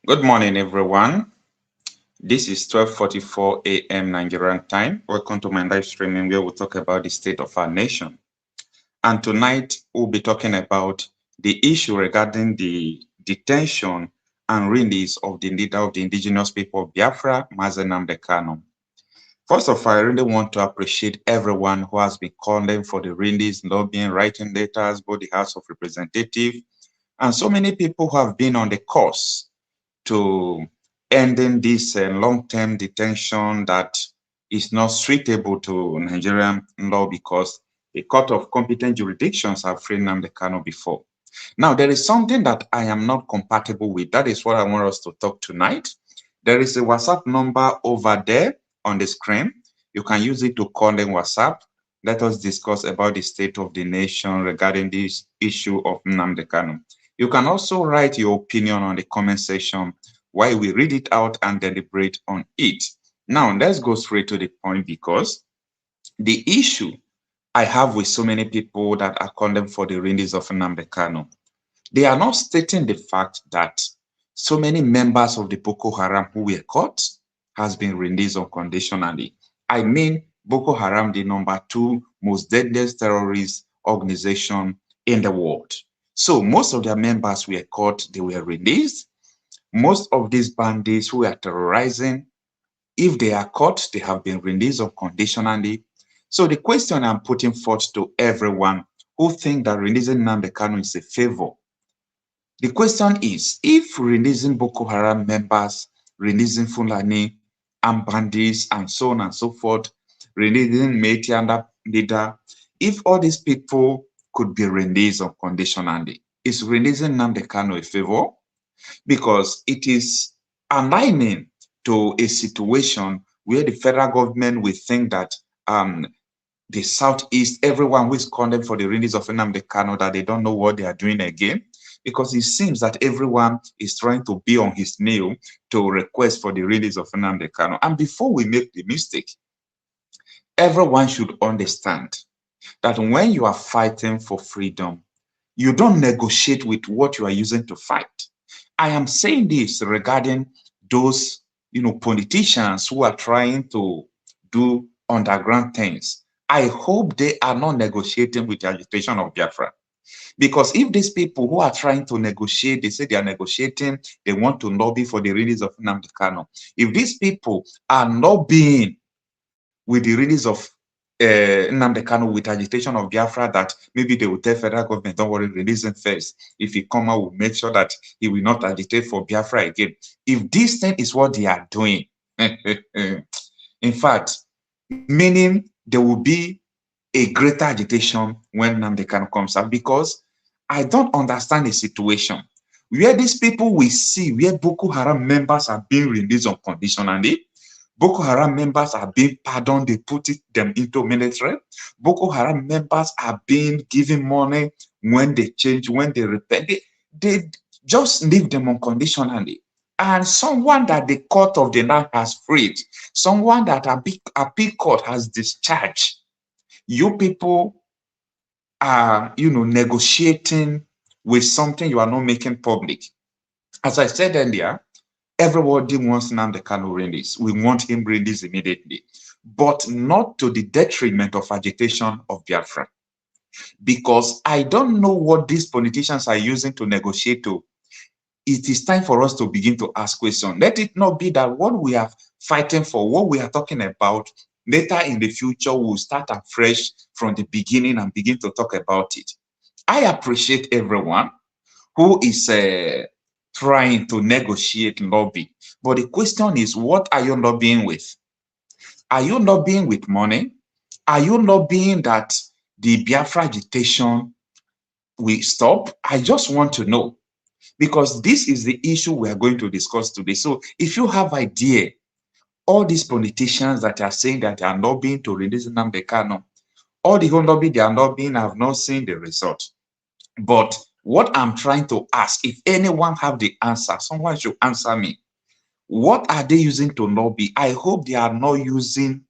Good morning, everyone. This is 12:44 a.m. Nigerian time. Welcome to my live streaming where we'll talk about the state of our nation. And tonight, we'll be talking about the issue regarding the detention and release of the leader of the indigenous people of Biafra, Nnamdi Kanu. First of all, I really want to appreciate everyone who has been calling for the release, lobbying, writing letters, both the House of Representatives, and so many people who have been on the course to ending this long-term detention that is not suitable to Nigerian law because a court of competent jurisdictions have freed Nnamdi Kanu before. Now, there is something that I am not compatible with. That is what I want us to talk tonight. There is a WhatsApp number over there on the screen. You can use it to call in WhatsApp. Let us discuss about the state of the nation regarding this issue of Nnamdi Kanu. You can also write your opinion on the comment section while we read it out and deliberate on it. Now, let's go straight to the point because the issue I have with so many people that are calling for the release of Nnamdi Kanu, they are not stating the fact that so many members of the Boko Haram who were caught has been released unconditionally. I mean, Boko Haram, the #2 most deadliest terrorist organization in the world. So most of their members were caught, they were released. Most of these bandits who are terrorizing, if they are caught, they have been released unconditionally. So the question I'm putting forth to everyone who think that releasing Nnamdi Kanu is a favor, the question is, if releasing Boko Haram members, releasing Fulani and bandits and so on and so forth, releasing Metianda leader, if all these people could be released unconditionally, is releasing Nnamdi Kanu a favor? Because it is aligning to a situation where the federal government will think that the Southeast, everyone who is calling for the release of Nnamdi Kanu, that they don't know what they are doing again, because it seems that everyone is trying to be on his nail to request for the release of Nnamdi Kanu. And before we make the mistake, everyone should understand that when you are fighting for freedom, you don't negotiate with what you are using to fight. I am saying this regarding those, politicians who are trying to do underground things. I hope they are not negotiating with the agitation of Biafra. Because if these people who are trying to negotiate, they say they are negotiating, they want to lobby for the release of Nnamdi Kanu. If these people are lobbying with the release of Nnamdi Kanu with agitation of Biafra, that maybe they will tell federal government, don't worry, release him first. If he come out, we'll make sure that he will not agitate for Biafra again. If this thing is what they are doing, in fact, meaning there will be a greater agitation when Nnamdi Kanu comes out, because I don't understand the situation where these people we see where Boko Haram members are being released unconditionally. Boko Haram members are being pardoned, they put them into military. Boko Haram members are being given money when they change, when they repent. They just leave them unconditionally. And someone that the court of the land has freed, someone that a big court has discharged, you people are, negotiating with something you are not making public. As I said earlier, everybody wants Nnamdi Kanu released. We want him released immediately, but not to the detriment of agitation of Biafra. Because I don't know what these politicians are using to negotiate to. It is time for us to begin to ask questions. Let it not be that what we are fighting for, what we are talking about, later in the future, we'll start afresh from the beginning and begin to talk about it. I appreciate everyone who is trying to negotiate lobby. But the question is, what are you lobbying with? Are you lobbying with money? Are you lobbying that the Biafra agitation will stop? I just want to know, because this is the issue we are going to discuss today. So if you have idea, all these politicians that are saying that they are lobbying to release Nnamdi Kanu, all the whole lobby they are lobbying, have not seen the result. But what I'm trying to ask, if anyone have the answer, someone should answer me. What are they using to lobby? I hope they are not using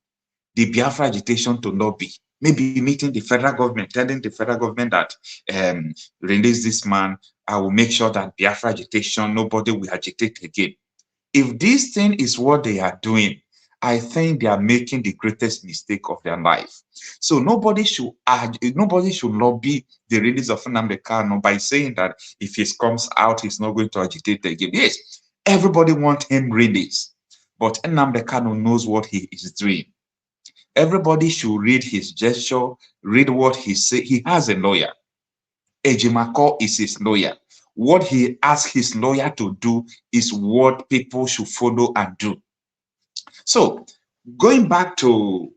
the Biafra agitation to lobby. Maybe meeting the federal government, telling the federal government that release this man, I will make sure that Biafra agitation, nobody will agitate again. If this thing is what they are doing, I think they are making the greatest mistake of their life. So nobody should lobby the release of Nnamdi Kanu by saying that if he comes out, he's not going to agitate again. Yes, everybody wants him released, but Nnamdi Kanu knows what he is doing. Everybody should read his gesture, read what he said. He has a lawyer. Ejimako is his lawyer. What he asks his lawyer to do is what people should follow and do. So, going back to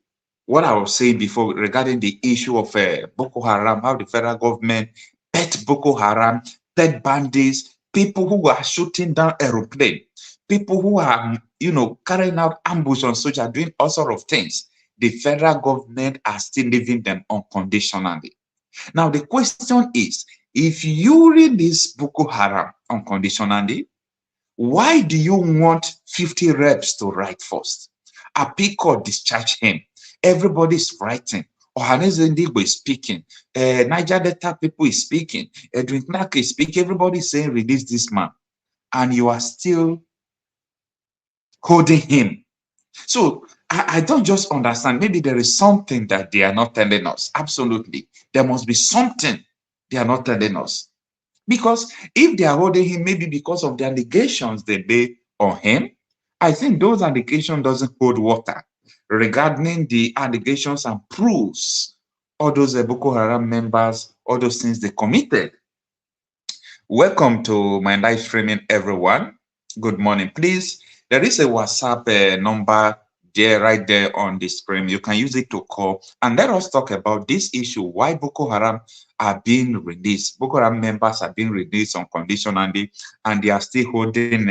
what I was saying before regarding the issue of Boko Haram, how the federal government pet Boko Haram, pet bandits, people who are shooting down aeroplanes, people who are, carrying out ambush on soldiers, doing all sorts of things. The federal government are still leaving them unconditionally. Now, the question is, if you release Boko Haram unconditionally, why do you want 50 reps to write first? Apiko discharge him. Everybody's writing. Ohaneze Ndigbo is speaking. Niger Delta people is speaking. Edwin Knack is speaking. Everybody's saying release this man. And you are still holding him. So I don't just understand. Maybe there is something that they are not telling us. Absolutely. There must be something they are not telling us. Because if they are holding him, maybe because of the allegations they made on him, I think those allegations doesn't hold water. Regarding the allegations and proofs, all those Boko Haram members, all those things they committed. Welcome to my live streaming, everyone. Good morning. Please, there is a WhatsApp number there, right there on the screen. You can use it to call and let us talk about this issue, why Boko Haram are being released. Boko Haram members are being released unconditionally and they are still holding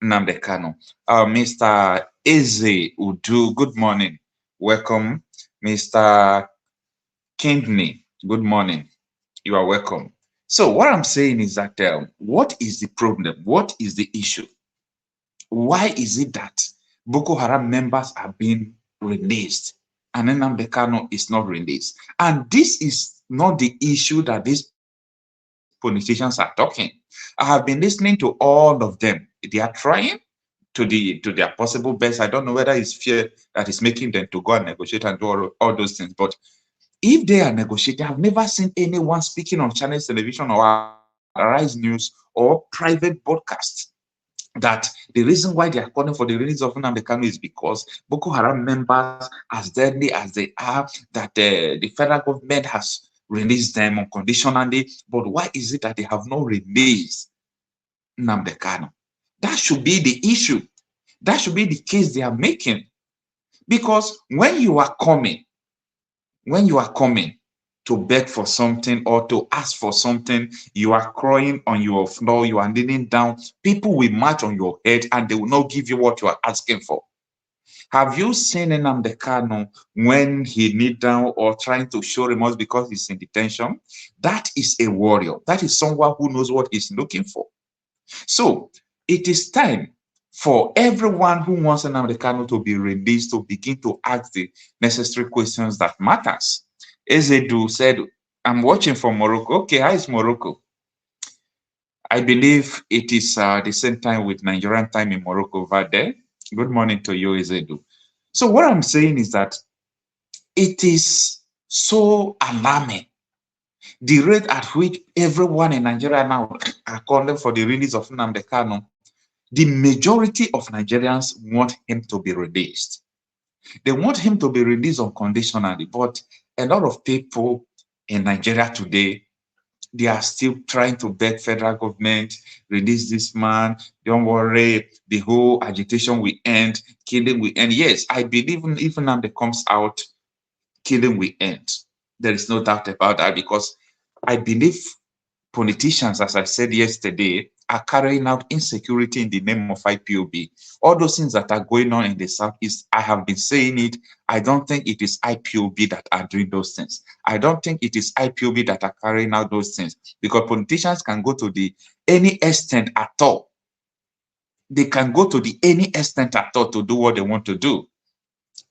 Nnamdi Kanu. Mr. Eze Udu, good morning. Welcome. Mr. Kingney, good morning. You are welcome. So what I'm saying is that what is the problem? What is the issue? Why is it that Boko Haram members are being released and Nnamdi Kanu is not released? And this is not the issue that these politicians are talking. I have been listening to all of them. They are trying to their possible best. I don't know whether it's fear that is making them to go and negotiate and do all those things. But if they are negotiating, I've never seen anyone speaking on Channels Television or Arise News or private broadcasts that the reason why they are calling for the release of Nnamdi Kanu is because Boko Haram members, as deadly as they are, that the federal government has released them unconditionally. But why is it that they have not released Nnamdi Kanu? That should be the issue. That should be the case they are making. Because when you are coming to beg for something or to ask for something, you are crying on your floor, you are kneeling down, people will march on your head and they will not give you what you are asking for. Have you seen Nnamdi Kanu when he kneel down or trying to show remorse because he's in detention? That is a warrior. That is someone who knows what he's looking for. So it is time for everyone who wants Nnamdi Kanu to be released to begin to ask the necessary questions that matters. Ezedu said, I'm watching from Morocco. Okay, how is Morocco? I believe it is the same time with Nigerian time in Morocco over there. Good morning to you, Ezedu. So what I'm saying is that it is so alarming. The rate at which everyone in Nigeria now are calling for the release of Nnamdi Kanu, the majority of Nigerians want him to be released. They want him to be released unconditionally, but a lot of people in Nigeria today, they are still trying to beg federal government, release this man, don't worry, the whole agitation will end, killing will end. Yes, I believe even now that comes out, killing will end. There is no doubt about that, because I believe politicians, as I said yesterday, are carrying out insecurity in the name of IPOB. All those things that are going on in the Southeast, I have been saying it. I don't think it is IPOB that are doing those things. I don't think it is IPOB that are carrying out those things, because politicians can go to any extent at all. They can go to any extent at all to do what they want to do.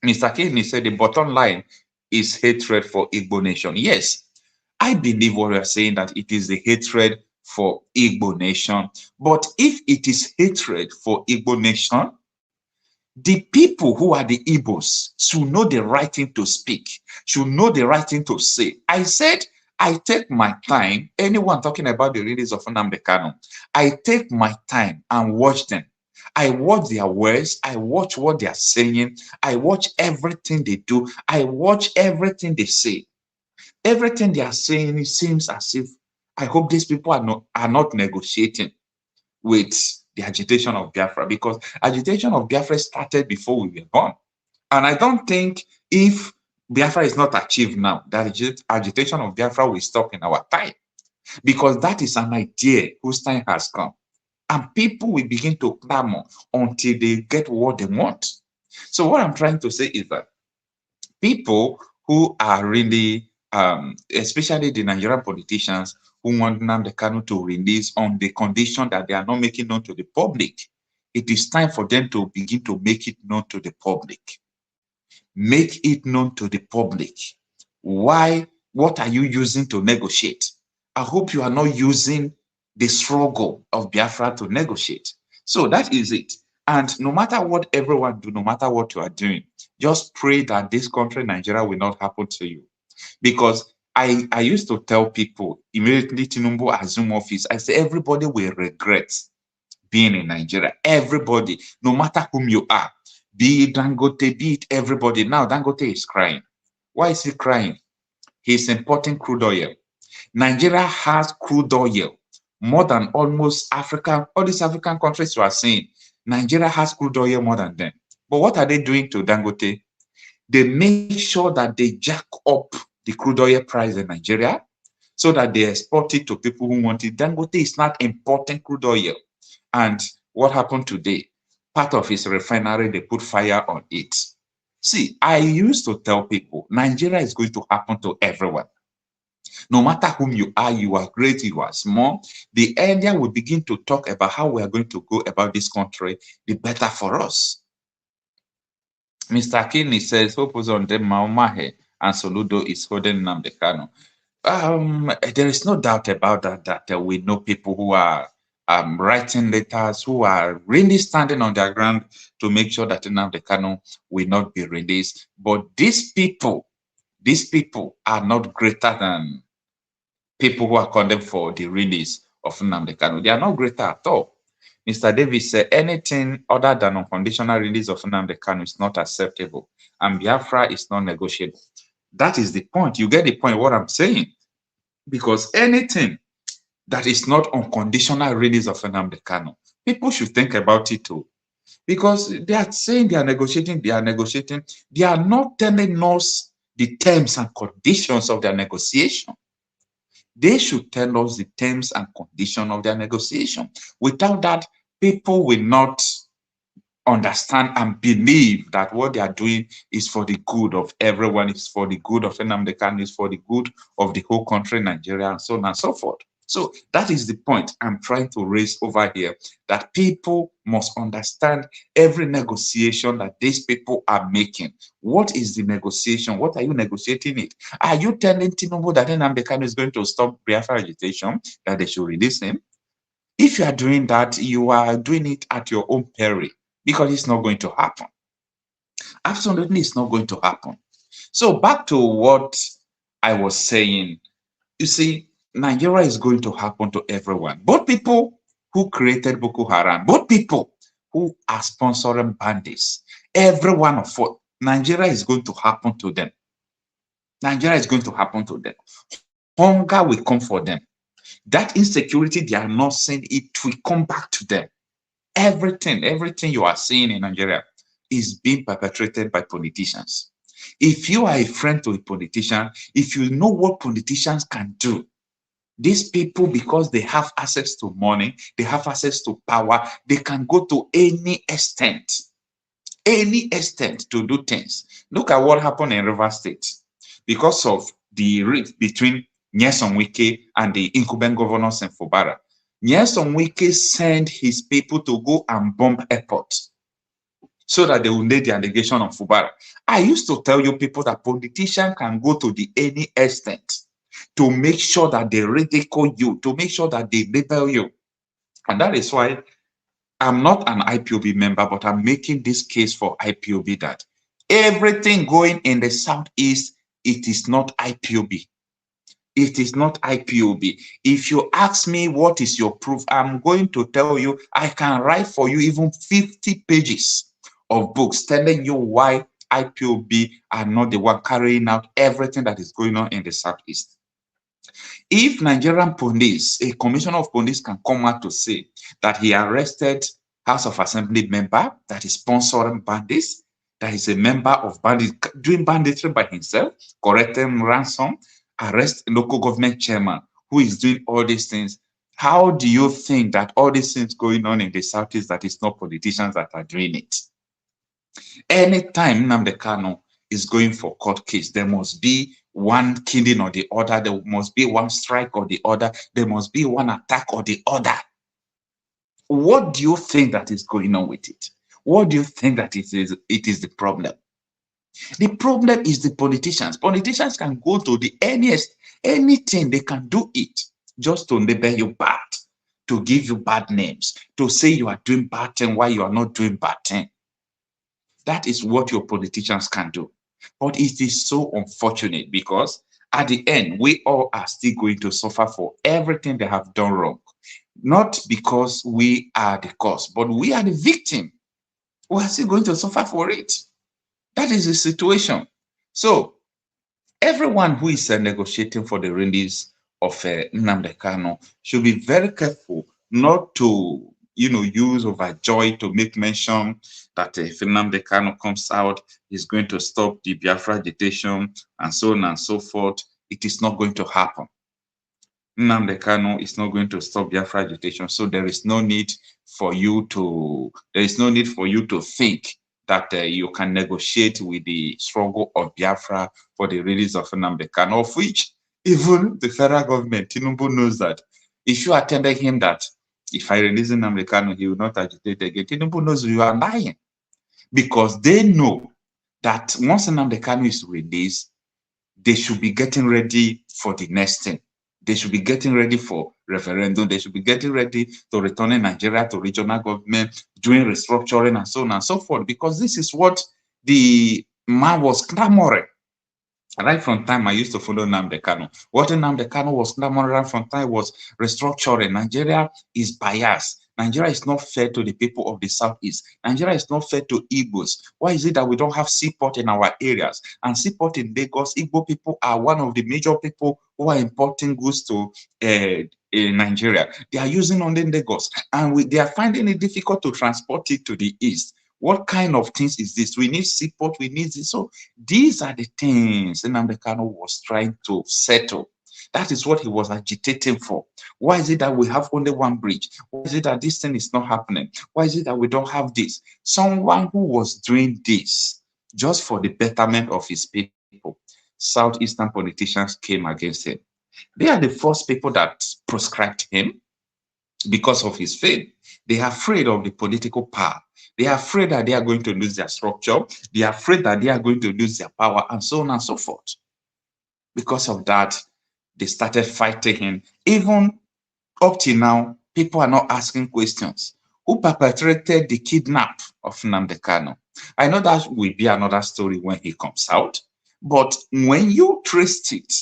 Mr. Kennedy said the bottom line is hatred for Igbo nation. Yes, I believe what we are saying, that it is the hatred for Igbo nation. But if it is hatred for Igbo nation, the people who are the Igbos should know the right thing to speak, should know the right thing to say. I said, I take my time, anyone talking about the release of Nnamdi Kanu, I take my time and watch them. I watch their words, I watch what they are saying, I watch everything they do, I watch everything they say. Everything they are saying, it seems as if, I hope these people are not negotiating with the agitation of Biafra, because agitation of Biafra started before we were born. And I don't think if Biafra is not achieved now, that agitation of Biafra will stop in our time, because that is an idea whose time has come. And people will begin to clamor until they get what they want. So what I'm trying to say is that people who are really, especially the Nigerian politicians who want Nnamdi Kanu to release on the condition that they are not making known to the public, it is time for them to begin to make it known to the public. Make it known to the public. Why? What are you using to negotiate? I hope you are not using the struggle of Biafra to negotiate. So that is it. And no matter what everyone do, no matter what you are doing, just pray that this country, Nigeria, will not happen to you. Because I used to tell people, immediately Tinubu assume office, I say everybody will regret being in Nigeria. Everybody, no matter whom you are, be it Dangote, be it everybody. Now Dangote is crying. Why is he crying? He's importing crude oil. Nigeria has crude oil more than almost African, all these African countries you are seeing. Nigeria has crude oil more than them. But what are they doing to Dangote? They make sure that they jack up the crude oil price in Nigeria so that they export it to people who want it. Dangote is not importing crude oil. And what happened today? Part of his refinery, they put fire on it. See, I used to tell people, Nigeria is going to happen to everyone. No matter whom you are great, you are small. The earlier we begin to talk about how we are going to go about this country, the better for us. Mr. Kinney says, hope was on them Maumahe and Soludo is holding Nnamdi Kanu. There is no doubt about that we know people who are writing letters, who are really standing on their ground to make sure that Nnamdi Kanu will not be released. But these people are not greater than people who are condemned for the release of Nnamdi Kanu. They are not greater at all. Mr. Davis said anything other than unconditional release of Nnamdi Kanu is not acceptable, and Biafra is not negotiable. That is the point. You get the point what I'm saying. Because anything that is not unconditional release of Nnamdi Kanu, people should think about it too. Because they are saying they are negotiating. They are not telling us the terms and conditions of their negotiation. They should tell us the terms and conditions of their negotiation. Without that, people will not understand and believe that what they are doing is for the good of everyone, is for the good of Nnamdi Kanu, is for the good of the whole country, Nigeria, and so on and so forth. So that is the point I'm trying to raise over here, that people must understand every negotiation that these people are making. What is the negotiation? What are you negotiating it? Are you telling Tinubu that Nnamdi Kanu is going to stop Biafra agitation, that they should release him? If you are doing that, you are doing it at your own peril, because it's not going to happen. Absolutely, it's not going to happen. So back to what I was saying, you see, Nigeria is going to happen to everyone. Both people who created Boko Haram, both people who are sponsoring bandits, every one of us, Nigeria is going to happen to them. Nigeria is going to happen to them. Hunger will come for them. That insecurity they are not seeing, it will come back to them. Everything you are seeing in Nigeria is being perpetrated by politicians. If you are a friend to a politician, if you know what politicians can do, these people, because they have access to money, they have access to power, they can go to any extent to do things. Look at what happened in River State. Because of the rift between Nyesom Wike and the incumbent governors in Fubara, Nyesom Wike sent his people to go and bomb airports so that they will lay the allegation on Fubara. I used to tell you people that politicians can go to any extent to make sure that they ridicule you, to make sure that they label you. And that is why I'm not an IPOB member, but I'm making this case for IPOB that everything going in the Southeast, it is not IPOB. It is not IPOB. If you ask me what is your proof, I'm going to tell you, I can write for you even 50 pages of books telling you why IPOB are not the one carrying out everything that is going on in the Southeast. If Nigerian police, a commissioner of police can come out to say that he arrested House of Assembly member that is sponsoring bandits, that is a member of bandits, doing banditry by himself, collecting ransom, arrest local government chairman who is doing all these things, how do you think that all these things going on in the Southeast, that is not politicians that are doing it? Anytime Nnamdi Kanu is going for court case, there must be one killing or the other, there must be one strike or the other, there must be one attack or the other. What do you think that is going on with it? What do you think that it is the problem? The problem is the politicians. Politicians can go to the anything, they can do it just to label you bad, to give you bad names, to say you are doing bad thing while you are not doing bad thing. That is what your politicians can do. But it is so unfortunate because at the end, we all are still going to suffer for everything they have done wrong. Not because we are the cause, but we are the victim. We are still going to suffer for it. That is the situation. So everyone who is negotiating for the release of Nnamdi Kanu should be very careful not to, use overjoy to make mention that if Nnamdi Kanu comes out, he's going to stop the Biafra agitation and so on and so forth. It is not going to happen. Nnamdi Kanu is not going to stop Biafra agitation, so there is no need for you to think that you can negotiate with the struggle of Biafra for the release of Nnamdi Kanu, of which even the federal government, Tinubu, knows that. If you are telling him that if I release Nnamdi Kanu, he will not agitate again, Tinubu knows you are lying, because they know that once Nnamdi Kanu is released, they should be getting ready for the next thing. They should be getting ready for referendum. They should be getting ready to return Nigeria to regional government, doing restructuring and so on and so forth, because this is what the man was clamoring. Right from time I used to follow Nnamdi Kanu. What Nnamdi Kanu was clamoring right from time was restructuring. Nigeria is biased. Nigeria is not fair to the people of the Southeast. Nigeria is not fair to Igbos. Why is it that we don't have seaport in our areas? And seaport in Lagos, Igbo people are one of the major people who are importing goods to Nigeria. They are using only Lagos, and they are finding it difficult to transport it to the East. What kind of things is this? We need seaport, we need this. So these are the things Nnamdi Kanu was trying to settle. That is what he was agitating for. Why is it that we have only one bridge? Why is it that this thing is not happening? Why is it that we don't have this? Someone who was doing this just for the betterment of his people, Southeastern politicians came against him. They are the first people that proscribed him because of his fame. They are afraid of the political power. They are afraid that they are going to lose their structure. They are afraid that they are going to lose their power, and so on and so forth. Because of that, they started fighting him. Even up till now, people are not asking questions. Who perpetrated the kidnap of Nnamdi Kanu? I know that will be another story when he comes out. But when you trace it,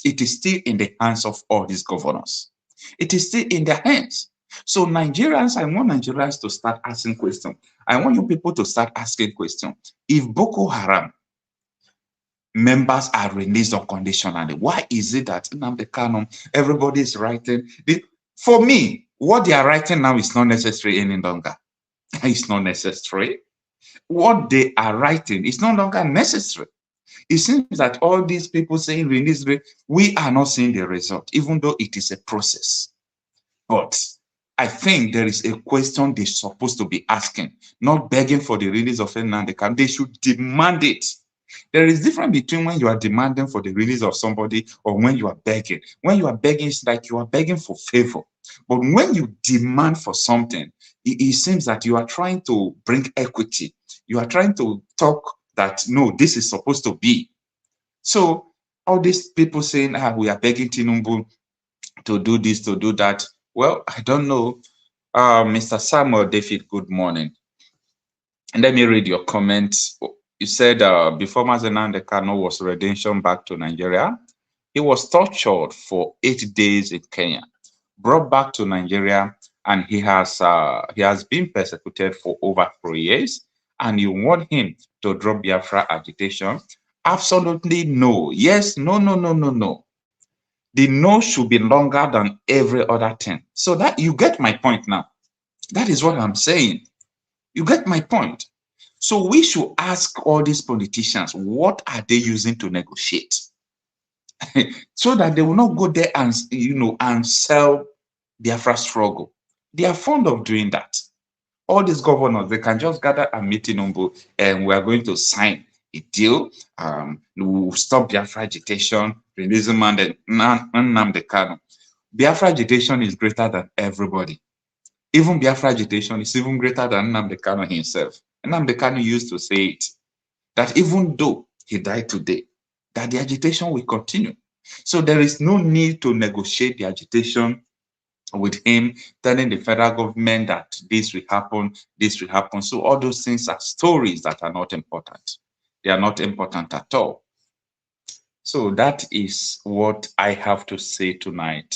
it is still in the hands of all these governors. It is still in their hands. So Nigerians, I want Nigerians to start asking questions. I want you people to start asking questions. If Boko Haram members are released unconditionally, why is it that Nnamdi Kanu, everybody is writing? For me, what they are writing now is not necessary any longer. It's not necessary. What they are writing is no longer necessary. It seems that all these people saying release, we are not seeing the result, even though it is a process. But I think there is a question they're supposed to be asking, not begging for the release of Nnamdi Kanu. They should demand it. There is a difference between when you are demanding for the release of somebody or when you are begging. When you are begging, it's like you are begging for favor. But when you demand for something, it seems that you are trying to bring equity. You are trying to talk that, no, this is supposed to be. So All these people saying, we are begging Tinubu to do this, to do that. Well, I don't know. Mr. Samuel David, good morning. And let me read your comments. You said before Nnamdi Kanu was redemption back to Nigeria, he was tortured for 8 days in Kenya, brought back to Nigeria, and he has been persecuted for over 3 years. And you want him to drop Biafra agitation? Absolutely no. Yes, no, no, no, no, no. The no should be longer than every other thing. So that you get my point now. That is what I'm saying. You get my point. So we should ask all these politicians, what are they using to negotiate? So that they will not go there and, and sell Biafra struggle. They are fond of doing that. All these governors, they can just gather a meeting and we are going to sign a deal. We will stop Biafra agitation, release Nnamdi Kanu. Biafra agitation is greater than everybody. Even Biafra agitation is even greater than Nnamdi Kanu himself. Nnamdi Kanu used to say it, that even though he died today, that the agitation will continue. So there is no need to negotiate the agitation with him, telling the federal government that this will happen, this will happen. So all those things are stories that are not important. They are not important at all. So that is what I have to say tonight.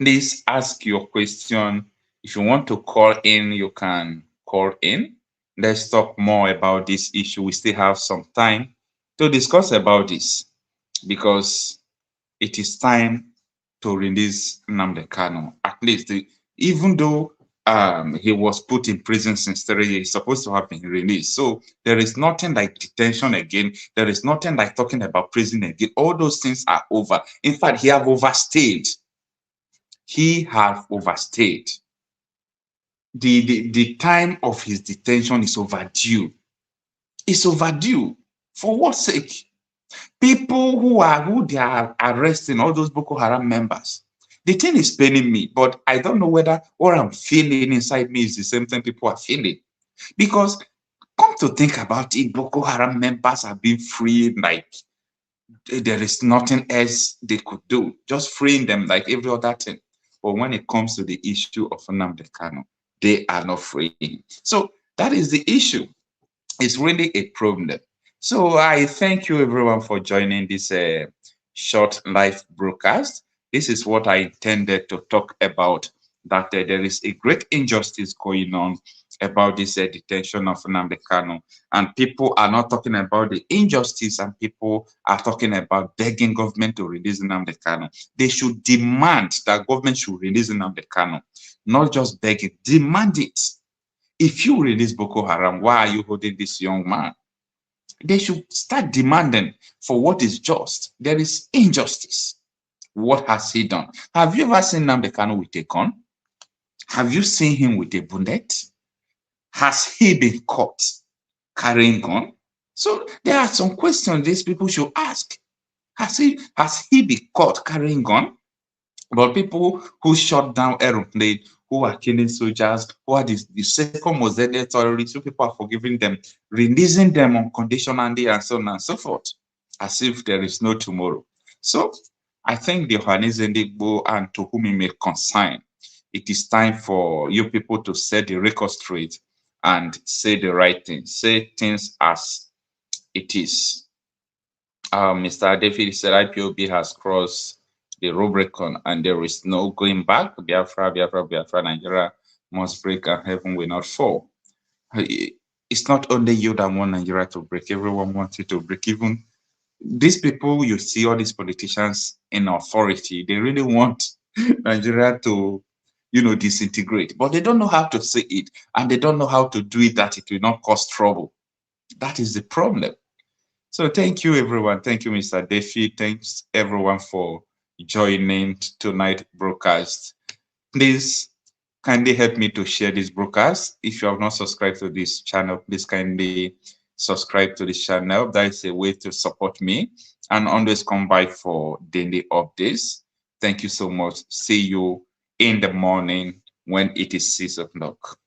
Please ask your question. If you want to call in, you can call in. Let's talk more about this issue. We still have some time to discuss about this because it is time to release Nnamdi Kanu. At least, even though he was put in prison since 3 years, he's supposed to have been released. So there is nothing like detention again. There is nothing like talking about prison again. All those things are over. In fact, he have overstayed. He have overstayed. The time of his detention is overdue. It's overdue. For what sake? People who they are arresting, all those Boko Haram members, the thing is paining me, but I don't know whether what I'm feeling inside me is the same thing people are feeling. Because come to think about it, Boko Haram members are being freed like there is nothing else they could do, just freeing them like every other thing. But when it comes to the issue of Nnamdi Kanu, they are not freeing. So that is the issue. It's really a problem. So I thank you everyone for joining this short live broadcast. This is what I intended to talk about, that there is a great injustice going on about this detention of Nnamdi Kanu. And people are not talking about the injustice, and people are talking about begging government to release Nnamdi Kanu. They should demand that government should release Nnamdi Kanu, not just beg it, demand it. If you release Boko Haram, why are you holding this young man? They should start demanding for what is just. There is injustice. What has he done? Have you ever seen Nnamdi Kanu with a gun? Have you seen him with a bullet? Has he been caught carrying gun? So there are some questions these people should ask. Has he been caught carrying gun? But people who shot down aeroplane, who are killing soldiers, who are the second most deadly terrorists, so people are forgiving them, releasing them unconditionally, and so on and so forth, as if there is no tomorrow. So I think the Igbo and to whom it may concern, it is time for you people to set the record straight and say the right thing, say things as it is. Mr. David said IPOB has crossed the Rubicon and there is no going back. Biafra, Nigeria must break and heaven will not fall. It's not only you that want Nigeria to break, everyone wants it to break. Even these people you see, all these politicians in authority, they really want Nigeria to, disintegrate, but they don't know how to say it, and they don't know how to do it that it will not cause trouble. That is the problem. So thank you, everyone. Thank you, Mr. Defi. Thanks, everyone, for joining tonight broadcast. Please kindly help me to share this broadcast. If you have not subscribed to this channel, please kindly subscribe to this channel. That is a way to support me, and always come by for daily updates. Thank you so much. See you in the morning when it is 6 o'clock.